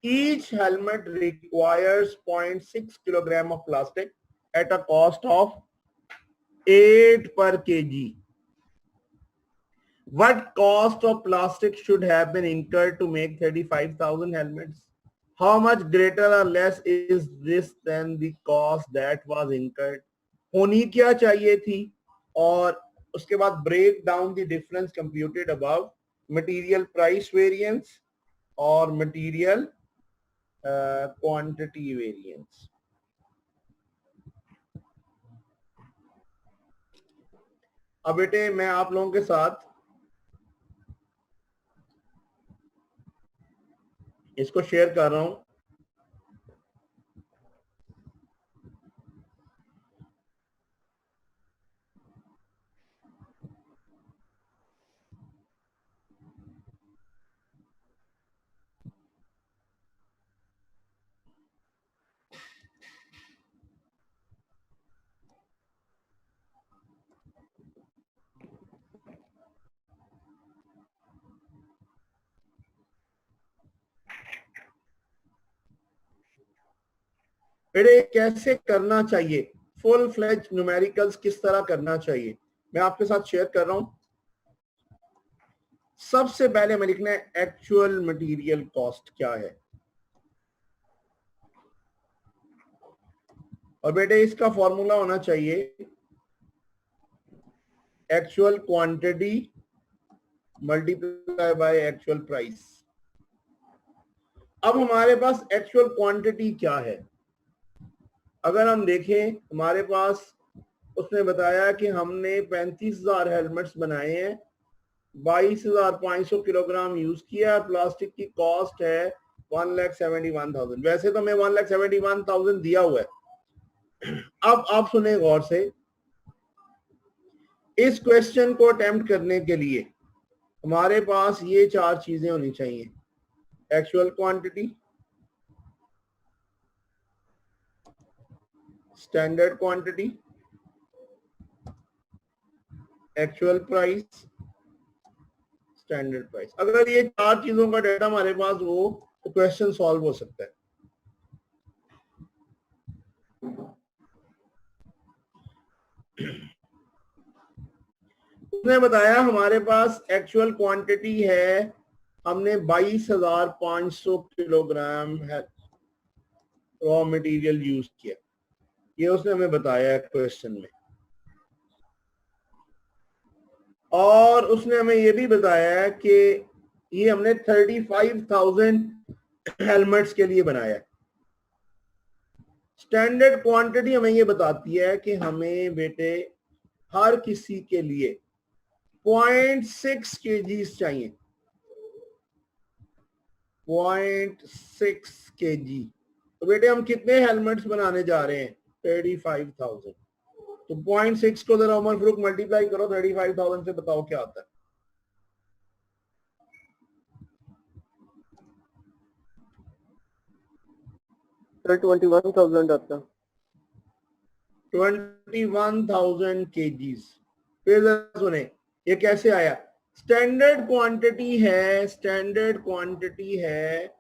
each helmet requires 0.6 kilogram of plastic at a cost of 8 per kg. What cost of plastic should have been incurred to make 35,000 helmets? How much greater or less is this than the cost that was incurred? होनी क्या चाहिए थी, और उसके बाद break down the difference computed above, material price variance और material quantity variance. अब बेटे मैं आप लोगों के साथ इसको शेयर कर रहा हूं. बेटे कैसे करना चाहिए, फुल फ्लेज न्यूमेरिकल्स किस तरह करना चाहिए, मैं आपके साथ शेयर कर रहा हूं. सबसे पहले हमें लिखना है एक्चुअल मटेरियल कॉस्ट क्या है, और बेटे इसका फॉर्मूला होना चाहिए actual quantity multiply by actual price. अब हमारे पास एक्चुअल क्वांटिटी क्या है, अगर हम देखें हमारे पास उसने बताया कि हमने 35,000 हेलमेट्स बनाए हैं, 22,500 किलोग्राम यूज किया, प्लास्टिक की कॉस्ट है 1,71,000. वैसे तो मैं 1,71,000 दिया हुआ है. अब आप सुने गौर से, इस क्वेश्चन को अटेम्प्ट करने के लिए हमारे पास ये 4 चीजें होनी चाहिए: actual quantity, standard quantity, actual price, standard price. अगर ये 4 चीजों का डाटा हमारे पास हो तो क्वेश्चन सॉल्व हो सकता है. उसने बताया हमारे पास एक्चुअल क्वांटिटी है, हमने 22,500 किलोग्राम रॉ मटेरियल यूज किया, ये उसने हमें बताया क्वेश्चन में. और उसने हमें ये भी बताया कि ये हमने 35,000 हेलमेट्स के लिए बनाया. स्टैंडर्ड क्वांटिटी हमें ये बताती है कि हमें बेटे हर किसी के लिए 0.6 kgs चाहिए, 0.6 kg. तो बेटे हम कितने हेलमेट्स बनाने जा रहे हैं, 35,000. तो 0.6 को जरा उमर फरूक मल्टीप्लाई करो 35,000 से, बताओ क्या आता है. सर 21,000 आता है. 21,000 kgs. फिर जरा सुने ये कैसे आया. स्टैंडर्ड क्वांटिटी है, स्टैंडर्ड क्वांटिटी है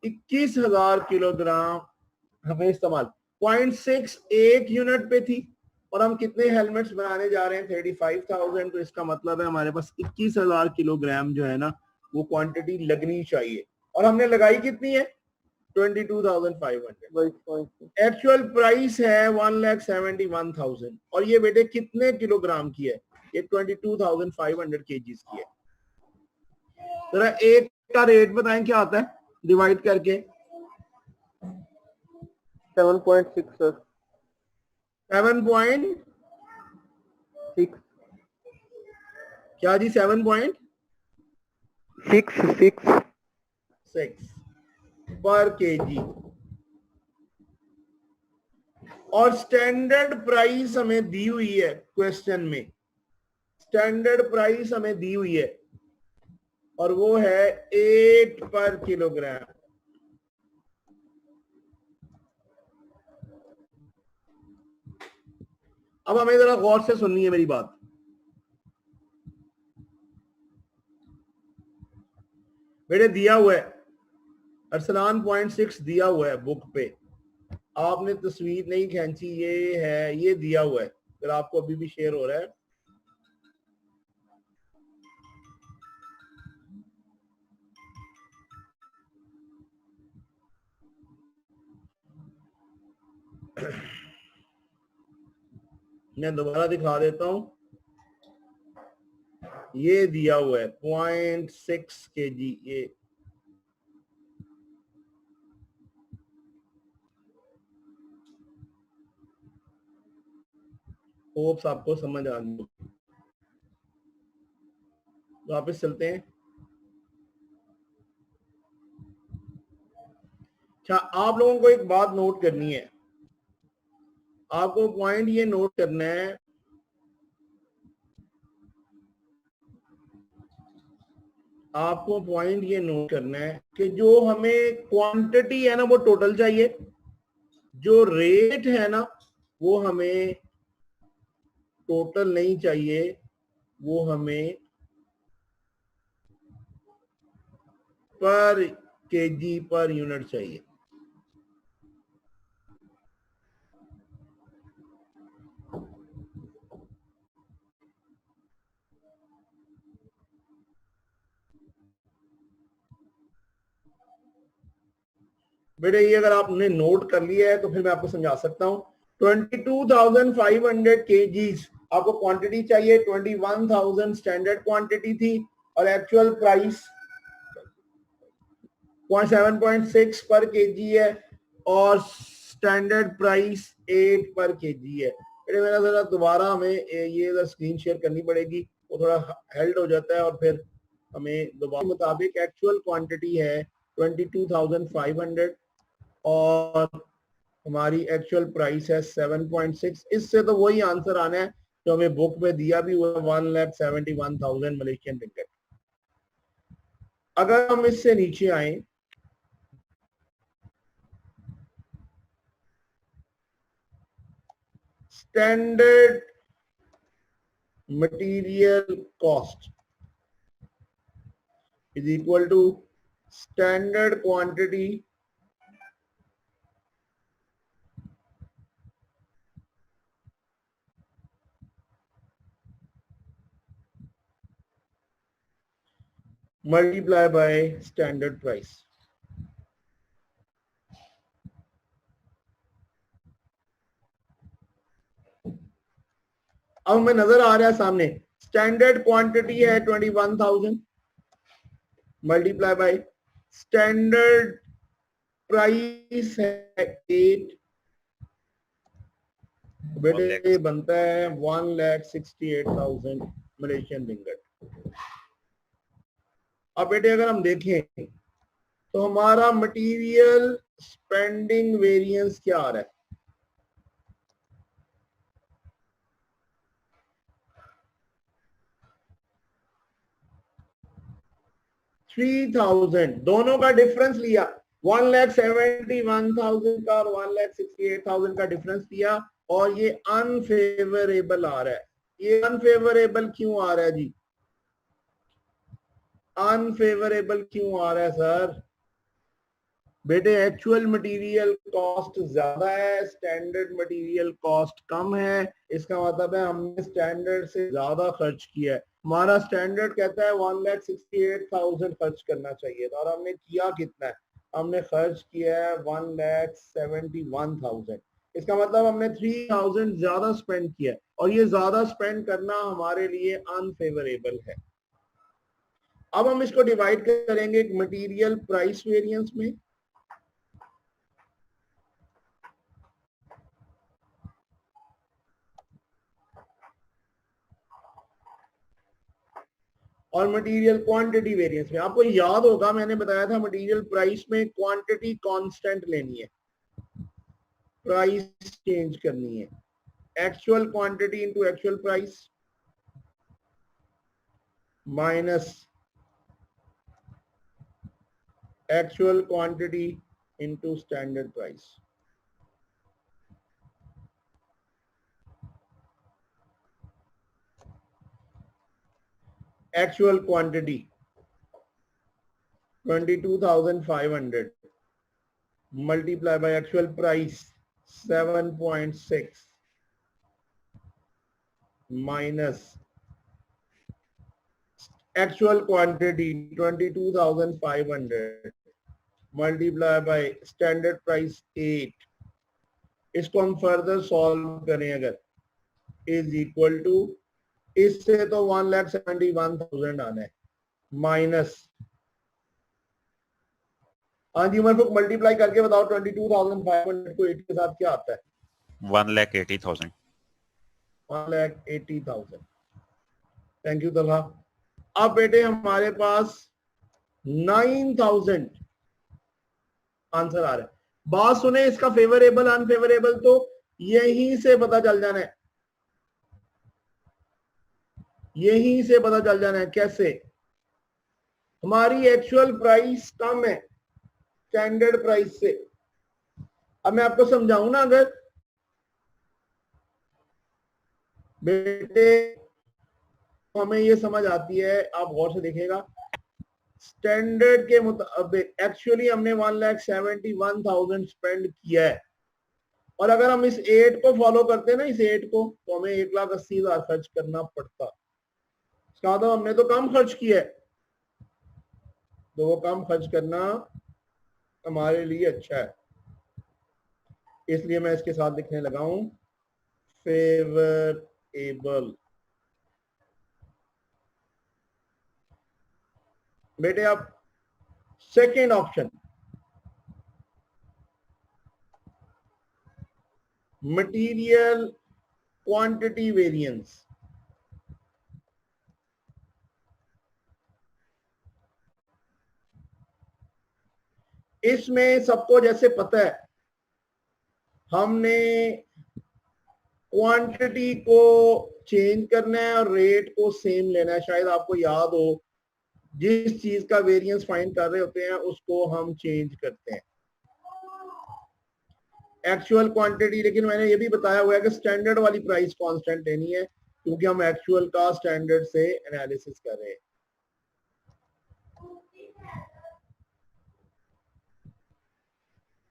21,000 किलोग्राम हमें इस्तेमाल, 0.6 एक यूनिट पे थी, और हम कितने हेलमेट्स बनाने जा रहे हैं, 35,000. तो इसका मतलब है हमारे पास 21,000 किलोग्राम जो है ना वो क्वांटिटी लगनी चाहिए, और हमने लगाई कितनी है, 22,500. एक्चुअल प्राइस है 1,71,000, और ये बेटे कितने किलोग्राम की है, ये 22,500 केजीज की है. जरा एक का रेट बताएं क्या आता है डिवाइड करके. 7.6 सर. 7.6 क्या जी, 7.66 पर केजी. और स्टैंडर्ड प्राइस हमें दी हुई है क्वेश्चन में, स्टैंडर्ड प्राइस हमें दी हुई है और वो है 8 पर किलोग्राम. अब हमें जरा गौर से सुननी है मेरी बात. बेटे दिया हुआ है अरसलान 0.6 दिया हुआ है बुक पे, आपने तस्वीर नहीं खींची, ये है, ये दिया हुआ है, अगर आपको अभी भी शेयर हो रहा है। मैं दोबारा दिखा देता हूं, ये दिया हुआ है 0.6 kg, ये होप्स आपको समझ आ गई। वापस चलते हैं। अच्छा, आप लोगों को एक बात नोट करनी है, आपको पॉइंट ये नोट करना है, आपको पॉइंट ये नोट करना है कि जो हमें क्वांटिटी है ना वो टोटल चाहिए, जो रेट है ना वो हमें टोटल नहीं चाहिए, वो हमें पर केजी पर यूनिट चाहिए। बेटे ये अगर आपने नोट कर लिया है तो फिर मैं आपको समझा सकता हूँ। 22,500 केजीज आपको क्वांटिटी चाहिए, 21,000 स्टैंडर्ड क्वांटिटी थी और एक्चुअल प्राइस 7.6 पर केजी है और स्टैंडर्ड प्राइस 8 पर केजी है। बेटे मेरा जरा दोबारा हमें ये स्क्रीन शेयर करनी पड़ेगी, वो थोड़ा हेल्ड हो जाता है और फिर हमें दोबारा मुताबिक एक्चुअल क्वांटिटी है 22,500 और हमारी एक्चुअल प्राइस है 7.6। इससे तो वही आंसर आना है जो हमें बुक में दिया भी हुआ, 1,71,000 मलेशियन रिंगिट। अगर हम इससे नीचे आए, standard material cost is equal to standard quantity multiply by standard price. अब हमें नजर आ रहा है सामने स्टैंडर्ड क्वांटिटी है 21,000 मल्टीप्लाई बाय स्टैंडर्ड प्राइस है 8, बेटे बनता है 1,68,000 मलेशियन रिंगिट। अब बेटे अगर हम देखें तो हमारा मटेरियल स्पेंडिंग वेरिएंस क्या आ रहा है, 3,000, दोनों का डिफरेंस लिया, 1,71,000 का और 1,68,000 का डिफरेंस लिया और ये अनफेवरेबल आ रहा है। ये अनफेवरेबल क्यों आ रहा है जी, अनफेवरेबल क्यों आ रहा है सर? बेटे एक्चुअल मटेरियल कॉस्ट ज्यादा है, स्टैंडर्ड मटेरियल कॉस्ट कम है, इसका मतलब है हमने स्टैंडर्ड से ज्यादा खर्च किया है। हमारा स्टैंडर्ड कहता है 1,68,000 खर्च करना चाहिए था और हमने किया कितना है, हमने खर्च किया है 1,71,000। इसका मतलब हमने 3,000 ज्यादा स्पेंड किया है और ये ज्यादा स्पेंड करना हमारे लिए अनफेवरेबल है। अब हम इसको डिवाइड करेंगे एक मटेरियल प्राइस वेरिएंस में, और मटेरियल क्वांटिटी वेरिएंस में। आपको याद होगा मैंने बताया था मटेरियल प्राइस में क्वांटिटी कांस्टेंट लेनी है, प्राइस चेंज करनी है, actual quantity into actual price minus actual quantity into standard price. Actual quantity 22,500 multiply by actual price 7.6 minus actual quantity 22,500 multiply by standard price 8, इसको हम फर्दर सॉल्व करें अगर is equal to, इससे तो 1,71,000 आना है माइनस, हाँ जी उमर मल्टीप्लाई करके बताओ 22,500 को 8 के साथ क्या आता है? 1,80,000। 1,80,000। Thank you Talha. अब बेटे हमारे पास 9,000 आंसर आ रहा है। बात सुने, इसका फेवरेबल अनफेवरेबल तो यहीं से पता चल जाना है, यहीं से पता चल जाना है। कैसे? हमारी एक्चुअल प्राइस कम है स्टैंडर्ड प्राइस से। अब मैं आपको समझाऊं ना, अगर बेटे हमें ये समझ आती है, आप गौर से देखिएगा, स्टैंडर्ड के मुताबिक एक्चुअली हमने 1,71,000 स्पेंड किया है, और अगर हम इस 8 को फॉलो करते हैं ना, इस 8 को, तो हमें 1,80,000 खर्च करना पड़ता। इसका मतलब हमने तो कम खर्च किया है, तो वो कम खर्च करना हमारे लिए अच्छा है। इसलिए मैं इसके साथ लिखने लगा हूं फेवरेबल। बेटे आप second option material quantity variance, इसमें सबको जैसे पता है हमने क्वांटिटी को चेंज करना है और रेट को सेम लेना है। शायद आपको याद हो, जिस चीज का वेरिएंस फाइंड कर रहे होते हैं उसको हम चेंज करते हैं एक्चुअल क्वांटिटी। लेकिन मैंने ये भी बताया हुआ है कि स्टैंडर्ड वाली प्राइस कांस्टेंट लेनी है, क्योंकि हम एक्चुअल का स्टैंडर्ड से एनालिसिस कर रहे हैं।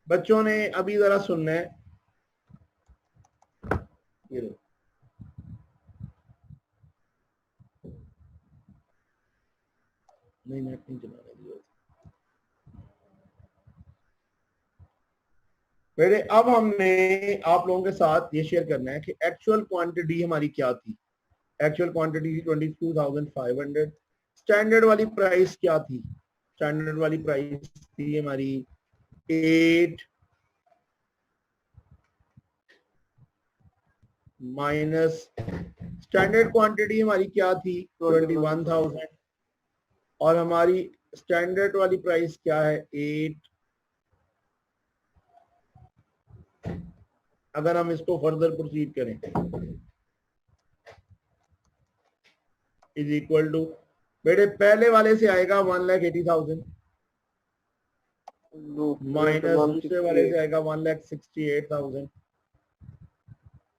बच्चों ने अभी जरा सुनना है, ये लो। नहीं नेट नहीं चला रहा है। मेरे अब हमने आप लोगों के साथ ये शेयर करना है कि एक्चुअल क्वांटिटी हमारी क्या थी। एक्चुअल क्वांटिटी थी 22,500। स्टैंडर्ड वाली प्राइस क्या थी? स्टैंडर्ड वाली प्राइस थी हमारी 8 माइनस स्टैंडर्ड क्वांटिटी हमारी क्या थी 21,000, और हमारी स्टैंडर्ड वाली प्राइस क्या है 8। अगर हम इसको फर्दर प्रोसीड करें इज इक्वल टू, बेटे पहले वाले से आएगा 1,80,000 माइनस दूसरे वाले से आएगा 1,68,000।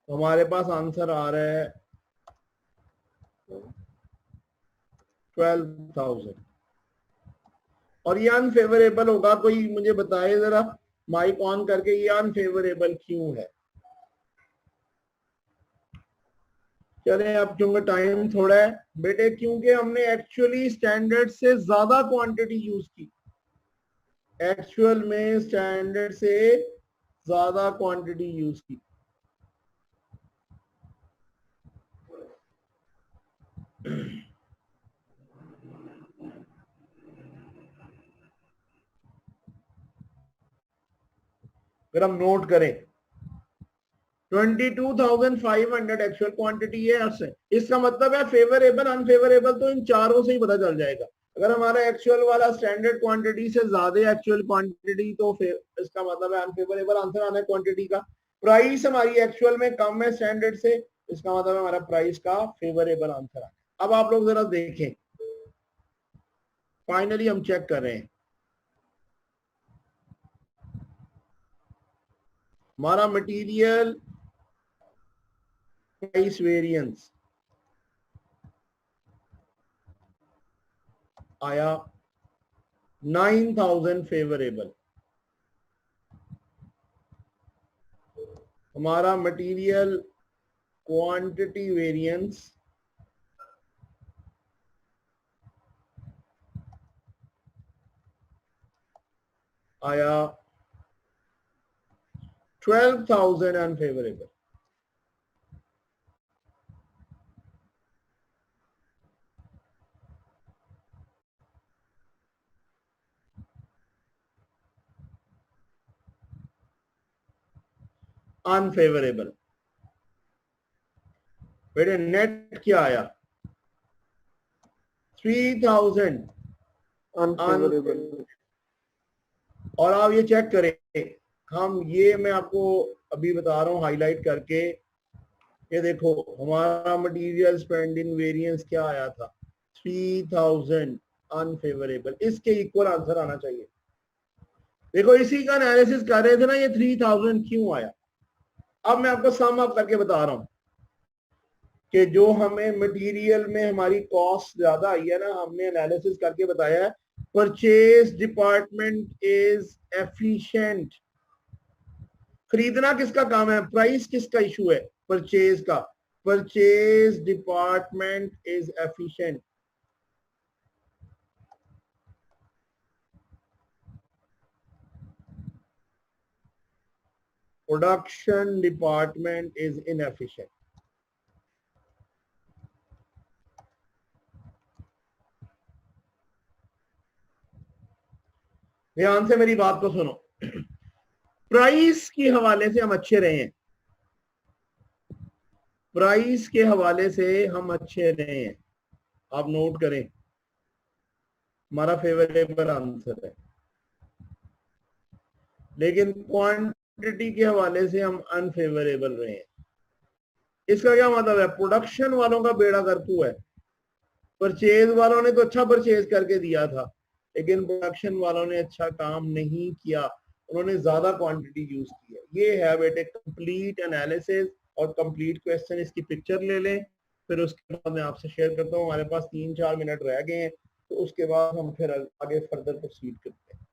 तो हमारे पास आंसर आ रहा है 12,000। और ये अनफेवरेबल होगा, कोई मुझे बताए जरा माइक ऑन करके, ये अनफेवरेबल क्यों है? चले अब क्योंकि टाइम थोड़ा है बेटे, क्योंकि हमने एक्चुअली स्टैंडर्ड से ज्यादा क्वांटिटी यूज की। एक्चुअल में स्टैंडर्ड से ज्यादा क्वांटिटी यूज की। अगर हम नोट करें 22,500 एक्चुअल क्वांटिटी है आपसे, इसका मतलब है फेवरेबल अनफेवरेबल तो इन चारों से ही पता चल जाएगा। अगर हमारा एक्चुअल वाला स्टैंडर्ड क्वांटिटी से ज्यादा एक्चुअल क्वांटिटी, तो इसका मतलब है अनफेवरेबल आंसर आना है क्वांटिटी का। प्राइस हमारी एक्चुअल में कम है स्टैंडर्ड से, इसका मतलब है हमारा प्राइस का फेवरेबल आंसर आना। अब आप लोग जरा देखें, फाइनली हम चेक कर रहे हैं हमारा मटेरियल प्राइस वेरिएंस आया 9,000 फेवरेबल। हमारा मटेरियल क्वांटिटी वेरिएंस आया 12,000 अनफेवरेबल। अनफेवरेबल बेटे नेट क्या आया 3,000 अनफेवरेबल। और आप ये चेक करें, हम ये मैं आपको अभी बता रहा हूं हाईलाइट करके, ये देखो हमारा मटेरियल स्पेंडिंग वेरिएंस क्या आया था 3,000 अनफेवरेबल। इसके इक्वल आंसर आना चाहिए। देखो इसी का एनालिसिस कर रहे थे ना, ये 3,000 क्यों आया। अब मैं आपको सम अप करके बता रहा हूं कि जो हमें मटेरियल में हमारी कॉस्ट ज्यादा आई है ना, हमने एनालिसिस करके बताया है परचेज डिपार्टमेंट इज एफिशिएंट। खरीदना किसका काम है, प्राइस किसका इशू है, परचेज का। Purchase department is efficient. Production department is inefficient. ध्यान से मेरी बात को सुनो। प्राइस के हवाले से हम अच्छे रहे हैं, प्राइस के हवाले से हम अच्छे रहे हैं, आप नोट करें, हमारा फेवरेबल आंसर है। लेकिन क्वांटिटी के हवाले से हम अनफेवरेबल रहे हैं। इसका क्या मतलब है, प्रोडक्शन वालों का बेड़ा गर्क है। परचेज वालों ने तो अच्छा परचेज करके दिया था, लेकिन प्रोडक्शन वालों ने अच्छा काम नहीं किया, उन्होंने ज्यादा क्वांटिटी यूज की है। ये है बेटे कंप्लीट एनालिसिस और कंप्लीट क्वेश्चन। इसकी पिक्चर ले लें, फिर उसके बाद मैं आपसे शेयर करता हूँ। हमारे पास 3-4 मिनट रह गए हैं, तो उसके बाद हम फिर आगे फर्दर प्रोसीड करते हैं।